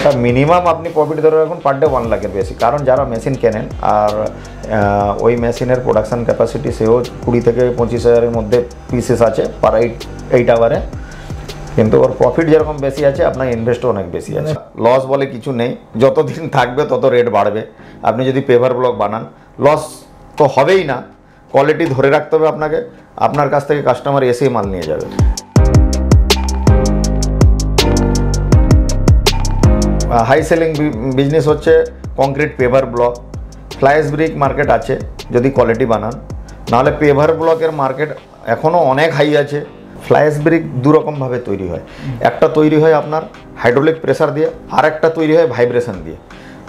ওটা মিনিমাম আপনি প্রফিট ধরে রাখুন পার ডে 1 লাখের বেশি। কারণ যারা মেশিন কেনেন আর ওই মেশিনের প্রোডাকশান ক্যাপাসিটি সেও 20 থেকে 25 হাজারের মধ্যে পিসেস আছে পার 8 আওয়ারে, কিন্তু ওর প্রফিট যেরকম বেশি আছে আপনার ইনভেস্টও অনেক বেশি আছে। লস বলে কিছু নেই, যতদিন থাকবে তত রেট বাড়বে। আপনি যদি পেভার ব্লক বানান লস তো হবেই না, কোয়ালিটি ধরে রাখতে হবে আপনাকে, আপনার কাছ থেকে কাস্টমার এসেই মাল নিয়ে যাবে। হাই সেলিং বিজনেস হচ্ছে concrete paver block. Fly ash brick market আছে যদি কোয়ালিটি বানান, নাহলে পেভার ব্লকের মার্কেট এখনও অনেক হাই আছে। ফ্লাই অ্যাশ ব্রিক দুরকমভাবে তৈরি হয়, একটা তৈরি হয় আপনার হাইড্রোলিক প্রেসার দিয়ে, আর একটা তৈরি হয় ভাইব্রেশন দিয়ে।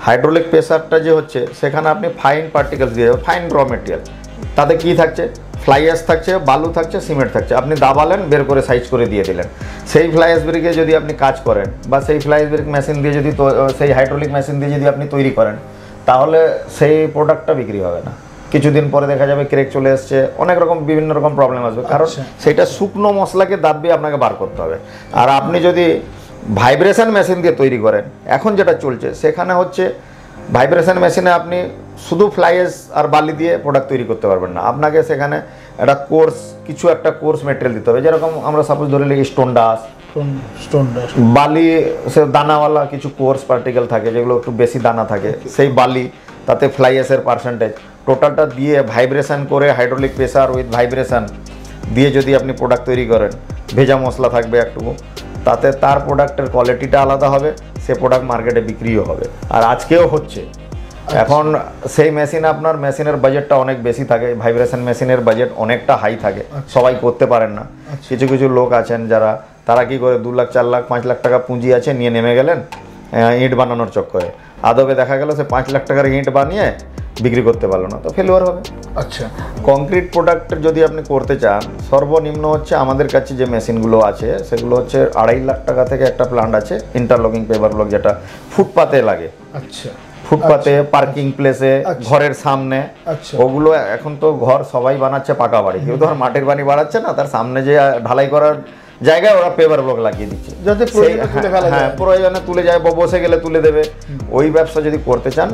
হাইড্রোলিক প্রেসারটা যে হচ্ছে সেখানে আপনি ফাইন পার্টিকেলস দিয়ে ফাইন র মেটেরিয়াল, তাতে কি থাকছে ফ্লাই অ্যাশ থাকছে, বালু থাকছে, সিমেন্ট থাকছে, আপনি দাবালেন বের করে সাইজ করে দিয়ে দিলেন। সেই ফ্লাই অ্যাশ ব্রিকে যদি আপনি কাজ করেন বা সেই ফ্লাই অ্যাশ ব্রিক মেশিন দিয়ে যদি সেই হাইড্রোলিক মেশিন দিয়ে যদি আপনি তৈরি করেন, তাহলে সেই প্রোডাক্টটা বিক্রি হবে না। কিছুদিন পরে দেখা যাবে ক্রেক চলে এসছে, অনেক রকম বিভিন্ন রকম প্রবলেম আসবে, কারণ সেটা শুকনো মশলাকে দাবিয়ে আপনাকে বার করতে হবে। আর আপনি যদি ভাইব্রেশন মেশিন দিয়ে তৈরি করেন, এখন যেটা চলছে সেখানে হচ্ছে ভাইব্রেশন মেশিনে আপনি শুধু ফ্লাই অ্যাশ আর বালি দিয়ে প্রোডাক্ট তৈরি করতে পারবেন না, আপনাকে সেখানে একটা কিছু একটা কোর্স মেটেরিয়াল দিতে হবে। যেরকম আমরা সাপোজ ধরে নিই স্টোন ডাস্ট, বালি, সে দানাওয়ালা কিছু কোর্স পার্টিকেল থাকে যেগুলো একটু বেশি দানা থাকে, সেই বালি, তাতে ফ্লাই অ্যাশের পার্সেন্টেজ, টোটালটা দিয়ে ভাইব্রেশন করে হাইড্রোলিক প্রেসার উইথ ভাইব্রেশন দিয়ে যদি আপনি প্রোডাক্ট তৈরি করেন, ভেজা মশলা থাকবে একটু, তাতে তার প্রোডাক্টের কোয়ালিটিটা আলাদা হবে, সে প্রোডাক্ট মার্কেটে বিক্রিও হবে। আর আজকেও হচ্ছে। এখন সেই মেশিনে আপনার মেশিনের বাজেটটা অনেক বেশি থাকে, ভাইব্রেশন মেশিনের বাজেট অনেকটা হাই থাকে, সবাই করতে পারেন না। কিছু কিছু লোক আছেন যারা, তারা কি করে 2 লাখ 4 লাখ 5 লাখ টাকা পুঁজি আছে নিয়ে নেমে গেলেন ইট বানানোর চক্করে, আদবে দেখা গেল সে 5 লাখ টাকার ইট বানিয়ে বিক্রি করতে পারলো না, তো ফেলিওর হবে। আচ্ছা, কংক্রিট প্রোডাক্ট যদি আপনি করতে চান, সর্বনিম্ন হচ্ছে আমাদের কাছে যে মেশিনগুলো আছে সেগুলো হচ্ছে 2.5 লাখ টাকা থেকে একটা প্ল্যান্ট আছে ইন্টারলকিং পেপার ব্লক, যেটা ফুটপাতে লাগে। আচ্ছা, ফুটপাতে, পার্কিং প্লেসে, ঘরের সামনে, ওগুলো এখন তো ঘর সবাই বানাচ্ছে পাকা বাড়ি, কেউ তো আর মাটির বাড়ি বাড়াচ্ছে না, তার সামনে যে ঢালাই করার জায়গায় ওরা পেপার ব্লক লাগিয়ে দিচ্ছে, যাতে হ্যাঁ প্রয়োজনে তুলে যায়, বসে গেলে তুলে দেবে। ওই ব্যবসা যদি করতে চান,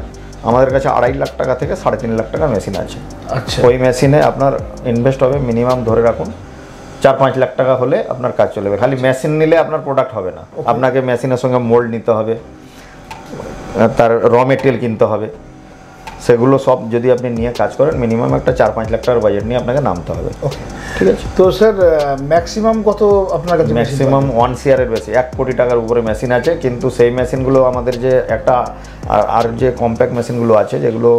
আমাদের কাছে 2.5 লাখ টাকা থেকে 3.5 লাখ টাকা মেশিন আছে। আচ্ছা, ওই মেশিনে আপনার ইনভেস্ট হবে মিনিমাম ধরে রাখুন 4-5 লাখ টাকা হলে আপনার কাজ চলবে। খালি মেশিন নিলে আপনার প্রোডাক্ট হবে না, আপনাকে মেশিনের সঙ্গে মোল্ড নিতে হবে, তার র মেটেরিয়াল কিনতে হবে, সেগুলো সব যদি আপনি নিয়ে কাজ করেন মিনিমাম একটা 4-5 লাখ টাকার বাজেট নিয়ে আপনাকে নামতে হবে। ওকে, ঠিক আছে। তো স্যার ম্যাক্সিমাম কত আপনার কাছে? ম্যাক্সিমাম 1 CR-এর বেশি, 1 কোটি টাকার উপরে মেশিন আছে, কিন্তু সেই মেশিনগুলো আমাদের যে একটা আর যে কম্প্যাক্ট মেশিনগুলো আছে যেগুলো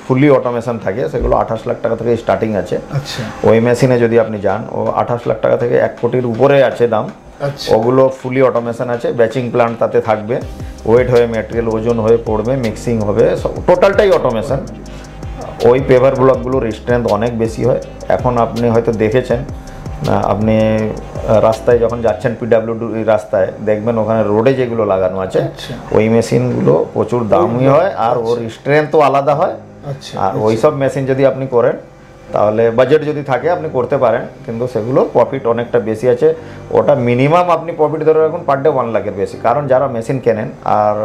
ফুলি অটোমেশন থাকে, সেগুলো 28 লাখ টাকা থেকে স্টার্টিং আছে। আচ্ছা, ওই মেশিনে যদি আপনি যান, ও 28 লাখ টাকা থেকে 1 কোটির উপরে আছে দাম। ওগুলো ফুলি অটোমেশন আছে, ব্যাচিং প্ল্যান্ট তাতে থাকবে, ওয়েট হয়ে মেটেরিয়াল ওজন হয়ে পড়বে, মিক্সিং হবে, টোটালটাই অটোমেশন। ওই পেভার ব্লকগুলোর স্ট্রেংথ অনেক বেশি হয়। এখন আপনি হয়তো দেখেছেন, আপনি রাস্তায় যখন যাচ্ছেন PWD রাস্তায় দেখবেন ওখানে রোডে যেগুলো লাগানো আছে, ওই মেশিনগুলো প্রচুর দামি হয় আর ওর স্ট্রেংথও আলাদা হয়। আর ওই সব মেশিন যদি আপনি করেন, তাহলে বাজেট যদি থাকে আপনি করতে পারেন, কিন্তু সেগুলো প্রফিট অনেকটা বেশি আছে। ওটা মিনিমাম আপনি প্রফিট ধরে রাখুন পার ডে 1 লাখের বেশি। কারণ যারা মেশিন কেনেন আর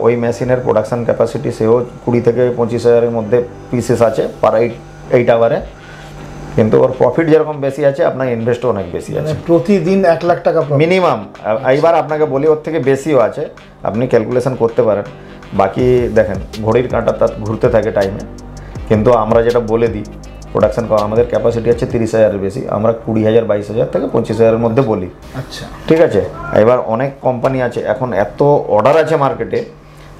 ওই মেশিনের প্রোডাকশান ক্যাপাসিটি সেও 20 থেকে 25 হাজারের মধ্যে পিসেস আছে পার 8 আওয়ারে, কিন্তু ওর প্রফিট যেরকম বেশি আছে আপনার ইনভেস্টও অনেক বেশি আছে, প্রতিদিন 1 লাখ টাকা মিনিমাম। এইবার আপনাকে বলি ওর থেকে বেশিও আছে, আপনি ক্যালকুলেশন করতে পারেন। বাকি দেখেন ঘড়ির কাঁটা তার ঘুরতে থাকে টাইমে, কিন্তু আমরা যেটা বলে দিই প্রোডাকশন আমাদের ক্যাপাসিটি আছে 30 হাজারের বেশি, আমরা 20,000 22,000 থেকে 25,000-এর মধ্যে বলি। আচ্ছা, ঠিক আছে। এবার অনেক কোম্পানি আছে, এখন এত অর্ডার আছে মার্কেটে,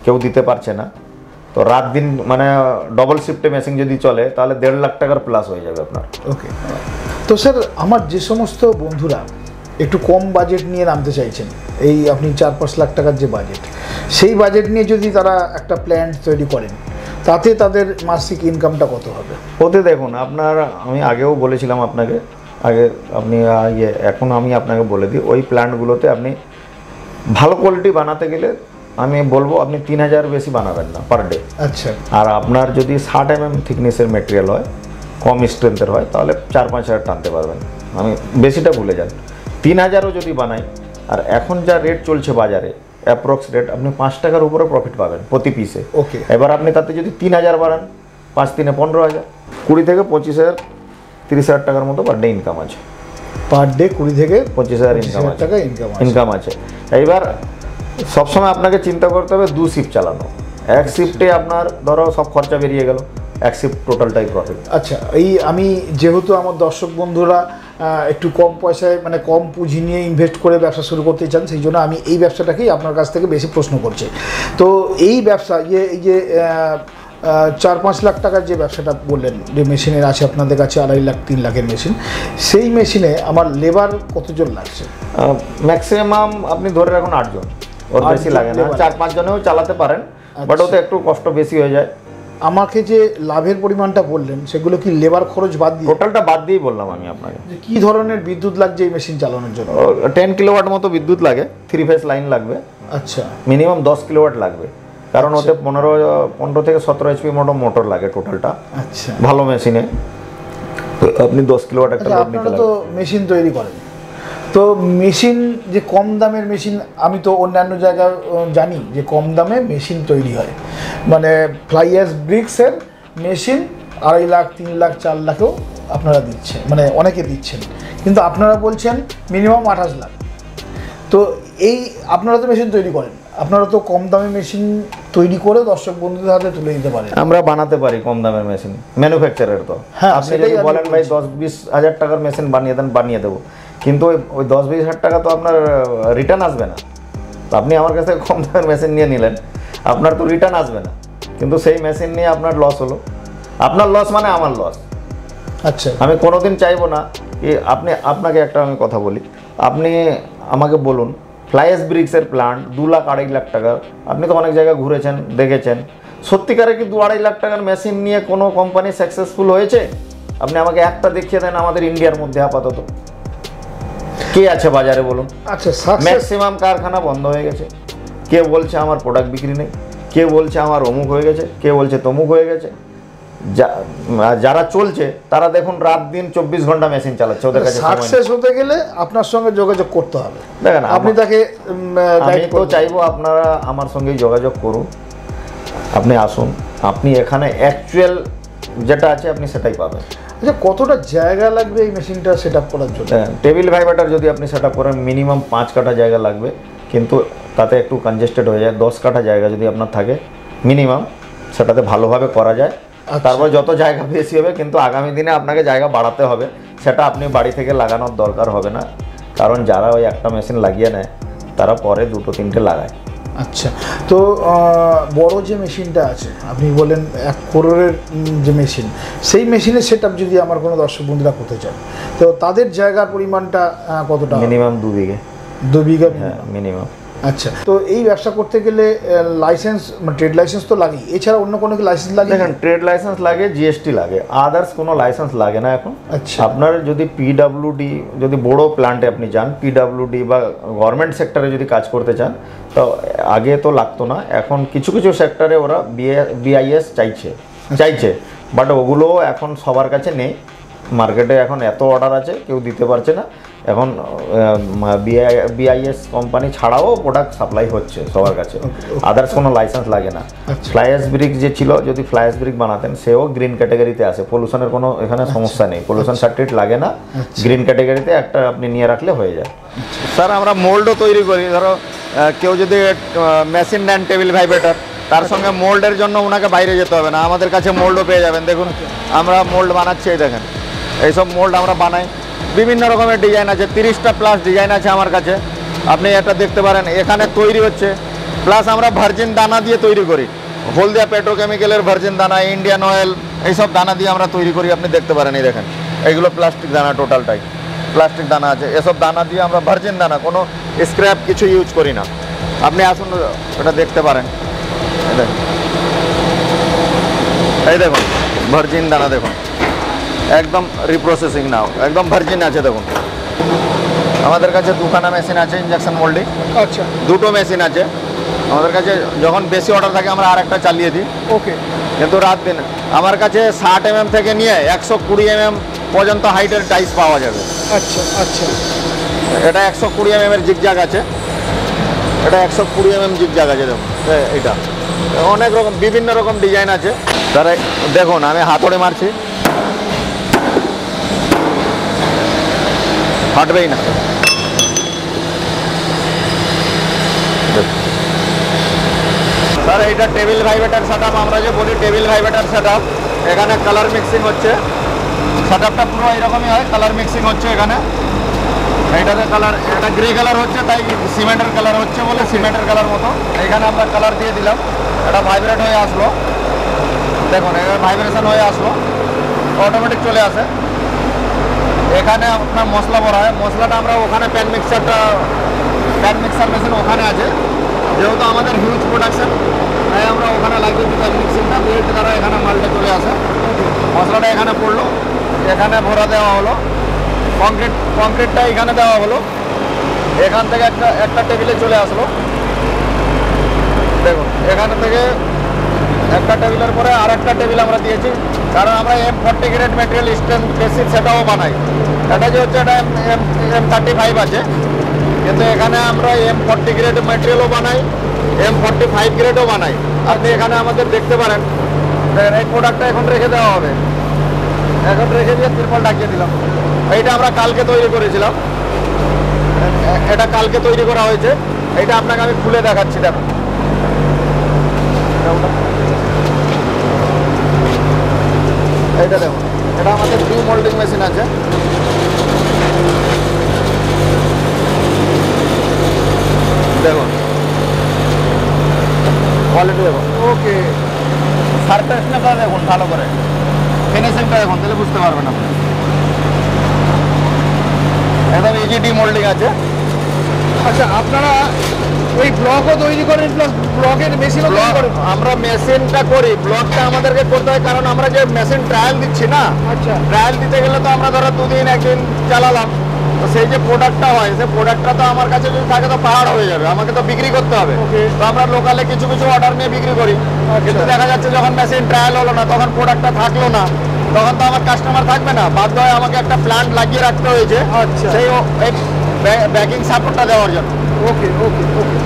কেউ দিতে পারছে না, তো রাত দিন মানে ডবল শিফটে মেশিন যদি চলে তাহলে 1.5 লাখ টাকার প্লাস হয়ে যাবে আপনার। ওকে, তো স্যার আমার যে সমস্ত বন্ধুরা একটু কম বাজেট নিয়ে নামতে চাইছেন, এই আপনি 4-5 লাখ টাকার যে বাজেট, সেই বাজেট নিয়ে যদি তারা একটা প্ল্যান তৈরি করেন, তাতে তাদের মাসিক ইনকামটা কত হবে? ওতে দেখুন, আপনার আমি আগেও বলেছিলাম আপনাকে, আপনি এখন আমি আপনাকে বলে দিই, ওই প্ল্যান্টগুলোতে আপনি ভালো কোয়ালিটি বানাতে গেলে আমি বলবো আপনি 3,000 বেশি বানাবেন না পার ডে। আচ্ছা, আর আপনার যদি 60 mm থিকনেসের মেটেরিয়াল হয়, কম স্ট্রেংথের হয়, তাহলে 4-5 হাজার টানতে পারবেন। আমি বেশিটা ভুলে যান, 3,000ও যদি বানাই, আর এখন যা রেট চলছে বাজারে অ্যাপ্রক্স রেট আপনি 5 টাকার উপরে প্রফিট পাবেন প্রতি পিসে। ওকে। এবার আপনি তাতে যদি 3000 বাড়ান, 5 3 15,000, 20 থেকে 25,000 30,000 টাকার মতো পার ডে ইনকাম আছে। পার ডে 20 থেকে 25,000 ইনকাম আছে, টাকা ইনকাম আছে। এইবার সবসময় আপনাকে চিন্তা করতে হবে 2 শিফট চালানো। এক শিফটে আপনার ধরো সব খরচা বেরিয়ে গেল, এক শিফট টোটালটাই প্রফিট। আচ্ছা, এই আমি যেহেতু আমার দর্শক বন্ধুরা একটু কম পয়সায় মানে কম পুঁজি নিয়ে ইনভেস্ট করে ব্যবসা শুরু করতে চান, সেই জন্য আমি এই ব্যবসাটাকেই আপনার কাছ থেকে বেশি প্রশ্ন করছি। তো এই ব্যবসা এই যে 4-5 লাখ টাকার যে ব্যবসাটা বললেন, যে মেশিনের আছে আপনাদের কাছে 2.5 লাখ 3 লাখের মেশিন, সেই মেশিনে আমার লেবার কতজন লাগছে? ম্যাক্সিমাম আপনি ধরে রাখুন 8 জন, ওর বেশি লাগে না। 4-5 জনেও চালাতে পারেন, বাট ওতে একটু কষ্ট বেশি হয়ে যায়। আমাকে যে লাভের পরিমাণটা বললেন সেগুলো কি লেবার খরচ বাদ দিয়ে? টোটালটা বাদ দিয়েই বললাম আমি আপনাকে। কি ধরনের বিদ্যুৎ লাগছে এই মেশিন চালানোর জন্য? 10 কিলোওয়াট মতো বিদ্যুৎ লাগে, 3 ফেজ লাইন লাগবে। আচ্ছা, মিনিমাম 10 কিলোওয়াট লাগবে, কারণ ওতে 15 থেকে 17 এইচপি মোটর লাগে টোটালটা। আচ্ছা, ভালো মেশিনে আপনি 10 কিলোওয়াট একটা লোড নিতে আপনারা লাগে। তো মেশিন তৈরি করেন, তো মেশিন যে কম দামের মেশিন, আমি তো অন্যান্য জায়গায় জানি যে কম দামে মেশিন তৈরি হয়, মানে ফ্লাই অ্যাশ ব্রিক্সের মেশিন 2.5 লাখ 3 লাখ 4 লাখেও আপনারা দিচ্ছেন, মানে অনেকে দিচ্ছেন, কিন্তু আপনারা বলছেন মিনিমাম 28 লাখ। তো এই আপনারা তো মেশিন তৈরি করেন, আপনারা তো কম দামে মেশিন তৈরি করে দর্শক বন্ধুদের হাতে তুলে দিতে পারেন। আমরা বানাতে পারি কম দামের মেশিন, ম্যানুফ্যাকচারের তো। হ্যাঁ, আপনি যদি বলেন ভাই 10-20 হাজার টাকার মেশিন বানিয়ে দেন, বানিয়ে দেবো, কিন্তু ওই 10-20 হাজার টাকা তো আপনার রিটার্ন আসবে না। তো আপনি আমার কাছে কম দামের মেশিন নিয়ে নিলেন, আপনার তো রিটার্ন আসবে না, কিন্তু সেই মেশিন নিয়ে আপনার লস হলো। আপনার লস মানে আমার লস। আচ্ছা, আমি কোনোদিন চাইবো না আপনাকে একটা আমি কথা বলি, আপনি আমাকে বলুন ফ্লাই অ্যাশ ব্রিক্সের প্ল্যান্ট 2 লাখ 2.5 লাখ টাকার, আপনি তো অনেক জায়গায় ঘুরেছেন, দেখেছেন, সত্যিকারে কি 2-2.5 লাখ টাকার মেশিন নিয়ে কোনো কোম্পানি সাকসেসফুল হয়েছে? আপনি আমাকে একটা দেখিয়ে দেন আমাদের ইন্ডিয়ার মধ্যে আপাতত কে আছে বাজারে বলুন। আচ্ছা, ম্যাক্সিমাম কারখানা বন্ধ হয়ে গেছে। কে বলছে আমার প্রোডাক্ট বিক্রি নেই, কে বলছে আমার অমুক হয়ে গেছে, কে বলছে তমুক হয়ে গেছে। যারা চলছে তারা দেখুন রাত দিন 24 ঘন্টা মেশিন চালাচ্ছে, ওদের কাছে সাকসেস হতে গেলে আপনার সঙ্গে যোগাযোগ করতে হবে। দেখেন আপনি তাকে আমি তো চাইবো আপনারা আমার সঙ্গে যোগাযোগ করুন, আপনি আসুন, আপনি এখানে অ্যাকচুয়াল যেটা আছে আপনি সেটাই পাবেন। আচ্ছা, কতটা জায়গা লাগবে এই মেশিনটা সেট আপ করার জন্য? টেবিল ভাইব্রেটর যদি আপনি সেট আপ করেন মিনিমাম 5 কাঠা জায়গা লাগবে, কিন্তু তাতে একটু কনজেস্টেড হয়ে যায়। 10 কাঠা জায়গা যদি আপনার থাকে মিনিমাম, সেটাতে ভালোভাবে করা যায়। তারপর যত জায়গা বেশি হবে, কিন্তু আগামী দিনে আপনাকে জায়গা বাড়াতে হবে, সেটা আপনি বাড়ি থেকে লাগানোর দরকার হবে না, কারণ যারা ওই একটা মেশিন লাগিয়ে নেয় তারা পরে 2-3টে লাগায়। আচ্ছা, তো বড় যে মেশিনটা আছে আপনি বলেন 1 করোড়ের যে মেশিন, সেই মেশিনের সেট আপ যদি আমার কোনো দর্শক বন্ধুরা করতে চান, তো তাদের জায়গার পরিমাণটা কতটা? মিনিমাম 2 বিঘে। 2 বিঘা? হ্যাঁ, মিনিমাম। আচ্ছা, তো এই ব্যবসা করতে গেলে লাইসেন্স, মানে ট্রেড লাইসেন্স তো লাগেই, এছাড়া অন্য কোনো কি লাইসেন্স লাগে? দেখেন, ট্রেড লাইসেন্স লাগে, জিএসটি লাগে, আদার্স কোনো লাইসেন্স লাগে না এখন। আচ্ছা, আপনার যদি পিডব্লিউডি, যদি বড় প্ল্যান্টে আপনি যান, পিডব্লিউডি বা গভর্নমেন্ট সেক্টরে যদি কাজ করতে চান, তো আগে তো লাগতো না, এখন কিছু কিছু সেক্টরে ওরা বিআইএস চাইছে, বাট ওগুলো এখন সবার কাছে নেই। মার্কেটে এখন এত অর্ডার আছে, কেউ দিতে পারছে না। এখন বিআইএস কোম্পানি ছাড়াও প্রোডাক্ট সাপ্লাই হচ্ছে সবার কাছে, আদার্স কোনো লাইসেন্স লাগে না। ফ্লাই অ্যাশ ব্রিক যে ছিল, যদি ফ্লাই অ্যাশ ব্রিক বানাতেন, সেও গ্রিন ক্যাটাগরিতে আসে, পলিউশনের কোনো এখানে সমস্যা নেই, পলিউশন সার্টিফিকেট লাগে না, গ্রিন ক্যাটাগরিতে একটা আপনি নিয়ে রাখলে হয়ে যায়। স্যার, আমরা মোল্ডও তৈরি করি। ধরো কেউ যদি মেশিন নেন টেবিল ভাইব্রেটর, তার সঙ্গে মোল্ডের জন্য ওনাকে বাইরে যেতে হবে না, আমাদের কাছে মোল্ডও পেয়ে যাবেন। দেখুন আমরা মোল্ড বানাচ্ছি, এই দেখেন, এইসব মোল্ড আমরা বানাই, বিভিন্ন রকমের ডিজাইন আছে, 30টা প্লাস ডিজাইন আছে আমার কাছে, আপনি এটা দেখতে পারেন। এখানে তৈরি হচ্ছে, প্লাস আমরা ভার্জিন দানা দিয়ে তৈরি করি, হলদিয়া পেট্রোকেমিক্যালের ভার্জিন দানা, ইন্ডিয়ান অয়েল, এইসব দানা দিয়ে আমরা তৈরি করি, আপনি দেখতে পারেন। এই দেখেন, এইগুলো প্লাস্টিক দানা, টোটালটাই প্লাস্টিক দানা আছে। এসব দানা দিয়ে আমরা ভার্জিন দানা, কোনো স্ক্র্যাপ কিছু ইউজ করি না। আপনি আসুন, এটা দেখতে পারেন। এই দেখুন ভার্জিন দানা, দেখুন একদম রিপ্রসেসিং নাও, একদম ভার্জিন আছে। দেখুন আমাদের কাছে 2খানা মেশিন আছে ইঞ্জেকশন মোল্ডিং। আচ্ছা, 2টো মেশিন আছে আমাদের কাছে। যখন বেশি অর্ডার থাকে আমরা আরেকটা চালিয়ে দিই। ওকে, কিন্তু রাত দিন আমার কাছে 60 mm থেকে নিয়ে 120 mm পর্যন্ত হাইটের টাইস পাওয়া যাবে। আচ্ছা আচ্ছা, এটা 120 mm এর জিগজ্যাগ আছে, এটা 120 mm জিগজ্যাগ আছে দেখুন এটা অনেক রকম বিভিন্ন রকম ডিজাইন আছে তারা দেখুন আমি হাতড়ে মারছি ফাটবেই না স্যার এইটা টেবিল ভাইব্রেটর সেটআপ আমরা যে বলি টেবিল ভাইব্রেটর সেটআপ এখানে কালার মিক্সিং হচ্ছে সেটআপটা পুরো এরকমই হয় কালার মিক্সিং হচ্ছে এখানে এইটাতে কালার এটা গ্রে কালার হচ্ছে তাই সিমেন্টের কালার হচ্ছে বলে সিমেন্টের কালার মতো এখানে আমরা কালার দিয়ে দিলাম এটা ভাইব্রেট হয়ে আসলো দেখুন এটা ভাইব্রেশন হয়ে আসলো অটোমেটিক চলে আসে এখানে আপনার মশলা ভরা হয় মশলাটা আমরা ওখানে প্যান মিক্সার মেশিন ওখানে আছে যেহেতু আমাদের হিউজ প্রোডাকশন তাই আমরা ওখানে লাগিয়ে দিই প্যান মিক্সিংটা বেল্ট দ্বারা এখানে মালটা চলে আসে মশলাটা এখানে পড়লো এখানে ভরা দেওয়া হলো কংক্রিটটা এখানে দেওয়া হলো এখান থেকে একটা টেবিলে চলে আসলো দেখুন এখানে থেকে একটা টেবিলের পরে আর একটা টেবিল আমরা দিয়েছি কারণ আমরা M40 grade material strength basic সেটাও বানাই এটা যে হচ্ছে এটা M35 আছে কিন্তু এখানে আমরা M40 গ্রেড মেটেরিয়ালও বানাই M45 গ্রেডও বানাই আপনি এখানে আমাদের দেখতে পারেন এই প্রোডাক্টটা এখন রেখে দেওয়া হবে এখন রেখে দিয়ে তিরপল ঢাকিয়ে দিলাম এইটা আমরা কালকে তৈরি করেছিলাম এটা কালকে তৈরি করা হয়েছে এইটা আপনাকে আমি খুলে দেখাচ্ছি দেখুন এইটা দেখুন এটা আমাদের ডিউ মোল্ডিং মেশিন আছে দেখুন কোয়ালিটি দেখুন ওকে সারফেসটা দেখুন ভালো করে ফিনিশিংটা দেখুন তাহলে বুঝতে পারবেন আপনি একদম ইজি ডিমোল্ডিং আছে আচ্ছা আপনারা ওই ব্লকও তৈরি করেন প্লাস ব্লকের মেশিনও তৈরি করেন আমরা মেশিনটা করি ব্লকটা আমাদেরকে করতে হয় কারণ আমরা যে মেশিন ট্রায়াল দিচ্ছি না আচ্ছা ট্রায়াল দিতে গেলে তো আমরা ধরো দুদিন একদিন চালালাম তো সেই যে প্রোডাক্টটা হয় সেই প্রোডাক্টটা তো আমার কাছে যদি থাকে তো পাহাড় হয়ে যাবে আমাকে তো বিক্রি করতে হবে তো আমরা লোকালে কিছু কিছু অর্ডার নিয়ে বিক্রি করি কিন্তু দেখা যাচ্ছে যখন মেশিন ট্রায়াল হলো না তখন প্রোডাক্টটা থাকলো না তখন তো আমার কাস্টমার থাকবে না বাধ্য হয়ে আমাকে একটা প্ল্যান্ট লাগিয়ে রাখতে হয়েছে আচ্ছা সেই ব্যাকিং সাপোর্টটা দেওয়ার জন্য ওকে ওকে ওকে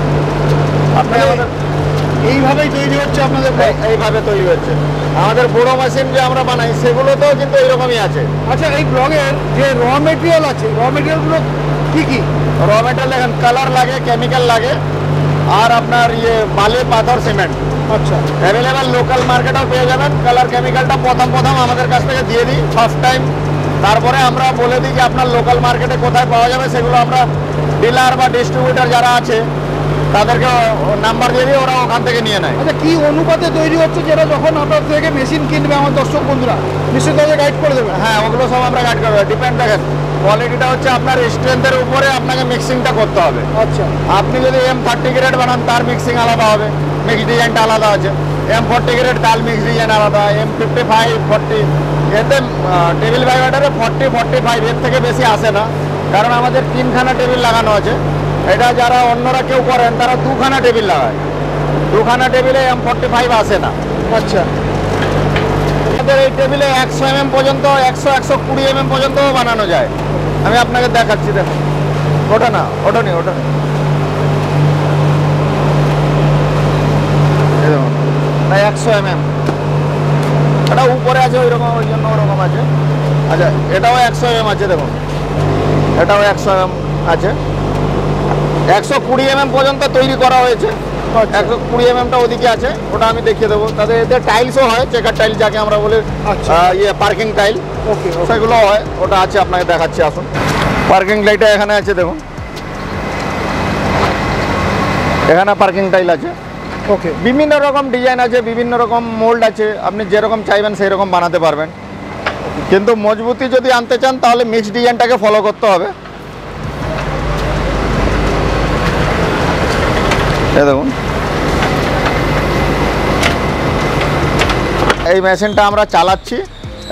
আপনি আমাদের এইভাবেই তৈরি হচ্ছে আপনাদের এইভাবে তৈরি হচ্ছে আমাদের বড় মেশিন যে আমরা বানাই সেগুলোতেও কিন্তু এইরকমই আছে আচ্ছা এই ব্লগের যে র মেটেরিয়াল আছে র মেটেরিয়ালগুলো কি কি র মেটেরিয়াল দেখেন কালার লাগে কেমিক্যাল লাগে আর আপনার বালি পাথর সিমেন্ট আচ্ছা অ্যাভেলেবেল লোকাল মার্কেটেও পেয়ে যাবেন কালার কেমিক্যালটা প্রথম আমাদের কাছ থেকে দিয়ে দিই ফার্স্ট টাইম তারপরে আমরা বলে দিই যে আপনার লোকাল মার্কেটে কোথায় পাওয়া যাবে সেগুলো আমরা ডিলার বা ডিস্ট্রিবিউটার যারা আছে তাদেরকে নাম্বার দিয়ে দিই ওরা ওখান থেকে নিয়ে নেয় আচ্ছা কি অনুপাতে তৈরি হচ্ছে যেটা যখন আপনার থেকে মেশিন কিনবে আমার দর্শক বন্ধুরা নিশ্চয়ই তাদের গাইড করে দেবে হ্যাঁ ওগুলো সব আমরা গাইড করবো ডিপেন্ড দেখেন কোয়ালিটিটা হচ্ছে আপনার স্ট্রেংথের উপরে আপনাকে মিক্সিংটা করতে হবে আচ্ছা আপনি যদি M30 গ্রেড বানান তার মিক্সিং আলাদা হবে মিক্স ডিজাইনটা আলাদা আছে M40 গ্রেড তার মিক্স ডিজাইন আলাদা M55 40 এতে টেবিল ভাইব্রেটরে 45 এর থেকে বেশি আসে না কারণ আমাদের 3খানা টেবিল লাগানো আছে এটা যারা অন্যরা কেউ করেন তারা 2খানা টেবিল লাগায় 2খানা টেবিলে M45 আসে না আচ্ছা আমাদের এই টেবিলে 100 mm পর্যন্ত 120 mm পর্যন্ত বানানো যায় আমি আপনাকে দেখাচ্ছি দেখুন ওটা না ওটা নেই তাই 100 mm এটা উপরে আছে ওই রকম ওই জন্য ওরকম আছে আচ্ছা এটাও 100 mm আছে দেখুন এটাও 100 mm আছে 120 mm পর্যন্ত তৈরি করা হয়েছে 120 mm ওদিকে আছে ওটা আমি দেখিয়ে দেবো তাদের এতে টাইলসও হয় চেকার টাইল যাকে আমরা বলি পার্কিং টাইল ওকে সেগুলো হয় ওটা আছে আপনাকে দেখাচ্ছি আসুন পার্কিং লাইটটা এখানে আছে দেখুন এখানে পার্কিং টাইল আছে ওকে বিভিন্ন রকম ডিজাইন আছে বিভিন্ন রকম মোল্ড আছে আপনি যেরকম চাইবেন সেই রকম বানাতে পারবেন কিন্তু মজবুতি যদি আনতে চান তাহলে মিক্স ডিজাইনটাকে ফলো করতে হবে দেখুন এই মেশিনটা আমরা চালাচ্ছি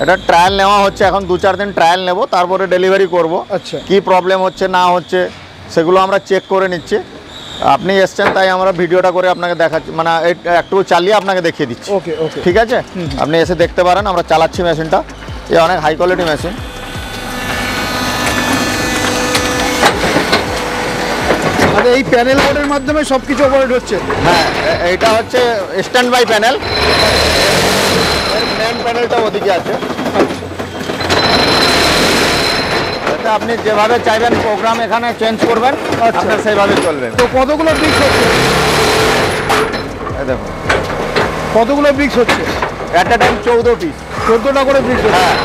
এটা ট্রায়াল নেওয়া হচ্ছে এখন 2-4 দিন ট্রায়াল নেব তারপরে ডেলিভারি করব আচ্ছা কি প্রবলেম হচ্ছে না হচ্ছে সেগুলো আমরা চেক করে নিচ্ছি আপনি এসছেন তাই আমরা ভিডিওটা করে আপনাকে দেখাচ্ছি মানে একটু চালিয়ে আপনাকে দেখিয়ে দিচ্ছি ওকে ওকে ঠিক আছে আপনি এসে দেখতে পারেন আমরা চালাচ্ছি মেশিনটা এ অনেক হাই কোয়ালিটি মেশিন মানে এই প্যানেল বোর্ডের মাধ্যমে সব কিছু অপারেট হচ্ছে। হ্যাঁ, এইটা হচ্ছে স্ট্যান্ড বাই প্যানেল, মেন প্যানেলটা ওদিকে আছে। এতে আপনি যেভাবে চাইবেন প্রোগ্রাম এখানে চেঞ্জ করবেন, আপনার সেইভাবে চলবে। তো কতগুলো ব্রিক্স হচ্ছে? এই দেখুন, কতগুলো ব্রিক্স হচ্ছে? At a time 14 piece. 14টা করে ব্রিক্স হচ্ছে। হ্যাঁ,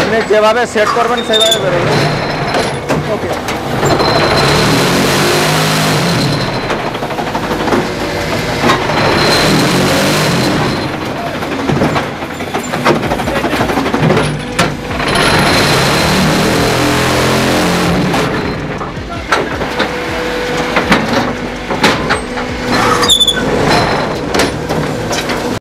আপনি যেভাবে সেট করবেন সেইভাবে বেরোবে। ওকে।